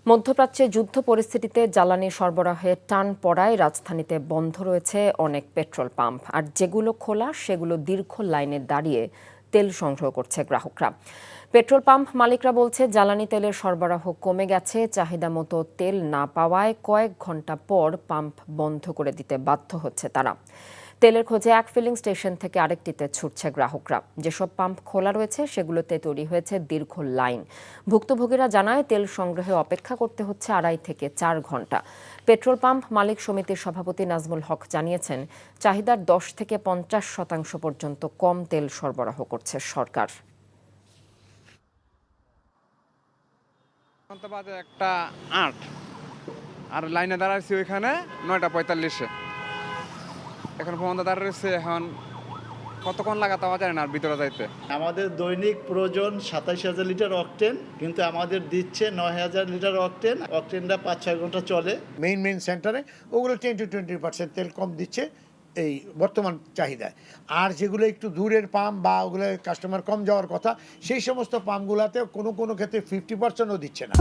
মধ্যপ্রাচ্যে যুদ্ধ পরিস্থিতিতে জ্বালানি সরবরাহে টান পড়ায় রাজধানীতে বন্ধ রয়েছে অনেক পেট্রোল পাম্প, আর যেগুলো খোলা সেগুলো দীর্ঘ লাইনে দাঁড়িয়ে তেল সংগ্রহ করছে গ্রাহকরা। পেট্রোল পাম্প মালিকরা বলছে জ্বালানি তেলের সরবরাহ কমে গেছে, চাহিদা মতো তেল না পাওয়ায় কয়েক ঘন্টা পর পাম্প বন্ধ করে দিতে বাধ্য হচ্ছে তারা। তেলের খোঁজে এক ফিলিং স্টেশন থেকে আরেকটিতে ছুটছে গ্রাহকরা। যেসব পাম্প খোলা রয়েছে সেগুলোতে তৈরি হয়েছে দীর্ঘ লাইন। ভুক্তভোগীরা জানায় তেল সংগ্রহে অপেক্ষা করতে হচ্ছে 2.5 থেকে 4 ঘন্টা। পেট্রোল পাম্প মালিক সমিতির সভাপতি নাজমুল হক জানিয়েছেন, চাহিদার 10 থেকে 50% পর্যন্ত কম তেল সরবরাহ করছে সরকার। বাজে 1:08 আর লাইনে দাঁড়াইছি ওইখানে 9:45-এ। এখন পর্যন্ত দাঁড়িয়েছে, এখন কতক্ষণ লাগাতে পাওয়া যায় না আর ভিতরে যাইতে। আমাদের দৈনিক প্রয়োজন 27,000 লিটার অকটেন, কিন্তু আমাদের দিচ্ছে 9,000 লিটার অকটেন। অকটেনটা 5-6 ঘন্টা চলে। মেইন সেন্টারে ওগুলো 10 to 20% তেল কম দিচ্ছে এই বর্তমান চাহিদায়। আর যেগুলো একটু দূরের পাম্প বা ওগুলো কাস্টমার কম যাওয়ার কথা, সেই সমস্ত পাম্পগুলোতে কোনো ক্ষেত্রে 50%ও দিচ্ছে না।